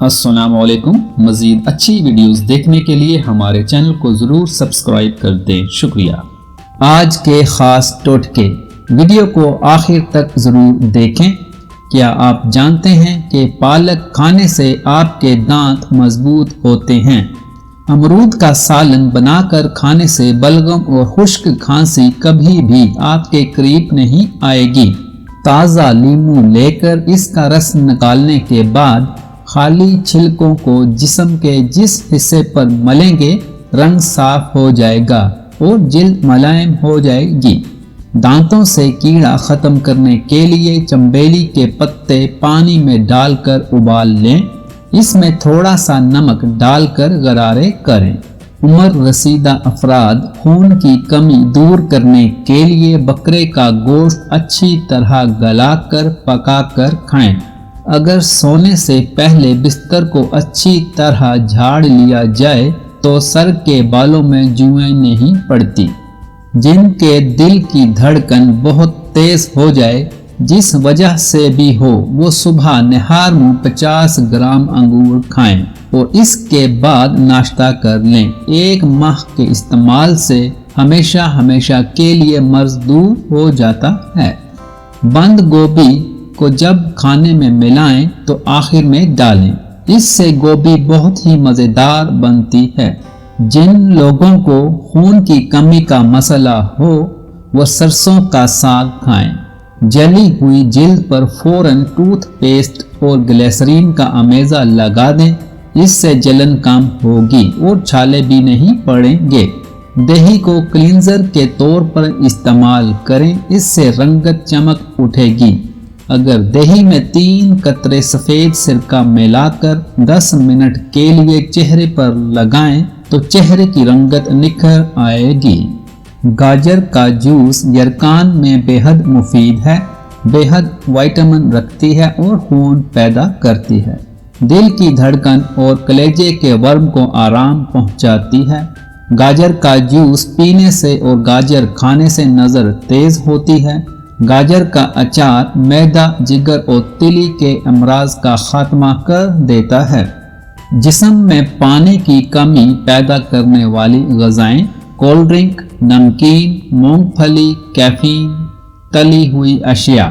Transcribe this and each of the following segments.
السلام علیکم۔ مزید اچھی ویڈیوز دیکھنے کے لیے ہمارے چینل کو ضرور سبسکرائب کر دیں، شکریہ۔ آج کے خاص ٹوٹکے، ویڈیو کو آخر تک ضرور دیکھیں۔ کیا آپ جانتے ہیں کہ پالک کھانے سے آپ کے دانت مضبوط ہوتے ہیں؟ امرود کا سالن بنا کر کھانے سے بلغم اور خشک کھانسی کبھی بھی آپ کے قریب نہیں آئے گی۔ تازہ لیموں لے کر اس کا رس نکالنے کے بعد خالی چھلکوں کو جسم کے جس حصے پر ملیں گے رنگ صاف ہو جائے گا اور جلد ملائم ہو جائے گی۔ دانتوں سے کیڑا ختم کرنے کے لیے چنبیلی کے پتے پانی میں ڈال کر ابال لیں، اس میں تھوڑا سا نمک ڈال کر غرارے کریں۔ عمر رسیدہ افراد خون کی کمی دور کرنے کے لیے بکرے کا گوشت اچھی طرح گلا کر پکا کر کھائیں۔ اگر سونے سے پہلے بستر کو اچھی طرح جھاڑ لیا جائے تو سر کے بالوں میں جوئیں نہیں پڑتی۔ جن کے دل کی دھڑکن بہت تیز ہو جائے، جس وجہ سے بھی ہو، وہ صبح نہار میں 50 گرام انگور کھائیں اور اس کے بعد ناشتہ کر لیں۔ 1 ماہ کے استعمال سے ہمیشہ کے لیے مرض دور ہو جاتا ہے۔ بند گوبھی کو جب کھانے میں ملائیں تو آخر میں ڈالیں، اس سے گوبھی بہت ہی مزیدار بنتی ہے۔ جن لوگوں کو خون کی کمی کا مسئلہ ہو وہ سرسوں کا ساگ کھائیں۔ جلی ہوئی جلد پر فوراً ٹوتھ پیسٹ اور گلیسرین کا امیزہ لگا دیں، اس سے جلن کم ہوگی اور چھالے بھی نہیں پڑیں گے۔ دہی کو کلینزر کے طور پر استعمال کریں، اس سے رنگت چمک اٹھے گی۔ اگر دہی میں 3 قطرے سفید سرکہ ملا کر 10 منٹ کے لیے چہرے پر لگائیں تو چہرے کی رنگت نکھر آئے گی۔ گاجر کا جوس یرقان میں بے حد مفید ہے، بے حد وٹامن رکھتی ہے اور خون پیدا کرتی ہے۔ دل کی دھڑکن اور کلیجے کے ورم کو آرام پہنچاتی ہے۔ گاجر کا جوس پینے سے اور گاجر کھانے سے نظر تیز ہوتی ہے۔ گاجر کا اچار معدہ، جگر اور تلی کے امراض کا خاتمہ کر دیتا ہے۔ جسم میں پانی کی کمی پیدا کرنے والی غذائیں، کولڈ ڈرنک، نمکین، مونگ پھلی، کیفین، تلی ہوئی اشیاء۔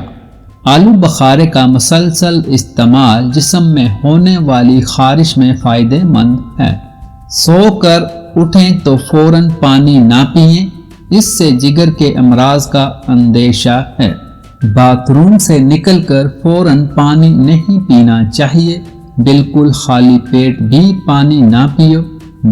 آلو بخارے کا مسلسل استعمال جسم میں ہونے والی خارش میں فائدہ مند ہے۔ سو کر اٹھیں تو فوراً پانی نہ پئیں، اس سے جگر کے امراض کا اندیشہ ہے۔ باتھ روم سے نکل کر فوراً پانی نہیں پینا چاہیے۔ بالکل خالی پیٹ بھی پانی نہ پیو،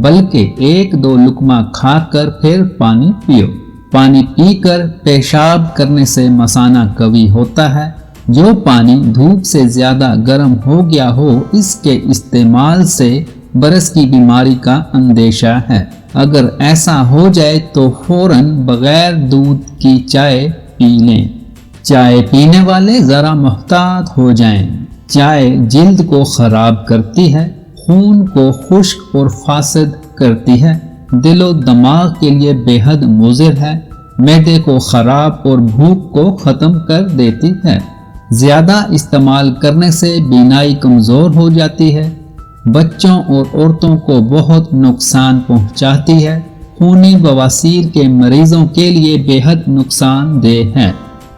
بلکہ 1-2 لقمہ کھا کر پھر پانی پیو۔ پانی پی کر پیشاب کرنے سے مثانہ قوی ہوتا ہے۔ جو پانی دھوپ سے زیادہ گرم ہو گیا ہو، اس کے استعمال سے برس کی بیماری کا اندیشہ ہے۔ اگر ایسا ہو جائے تو فوراً بغیر دودھ کی چائے پی لیں۔ چائے پینے والے ذرا محتاط ہو جائیں۔ چائے جلد کو خراب کرتی ہے، خون کو خشک اور فاسد کرتی ہے، دل و دماغ کے لیے بے حد مضر ہے، معدے کو خراب اور بھوک کو ختم کر دیتی ہے۔ زیادہ استعمال کرنے سے بینائی کمزور ہو جاتی ہے، بچوں اور عورتوں کو بہت نقصان پہنچاتی ہے، خونی بواسیر کے مریضوں کے لیے بے حد نقصان دہ ہے،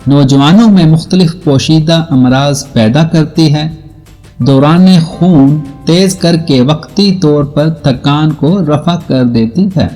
نوجوانوں میں مختلف پوشیدہ امراض پیدا کرتی ہے، دوران خون تیز کر کے وقتی طور پر تھکان کو رفع کر دیتی ہے۔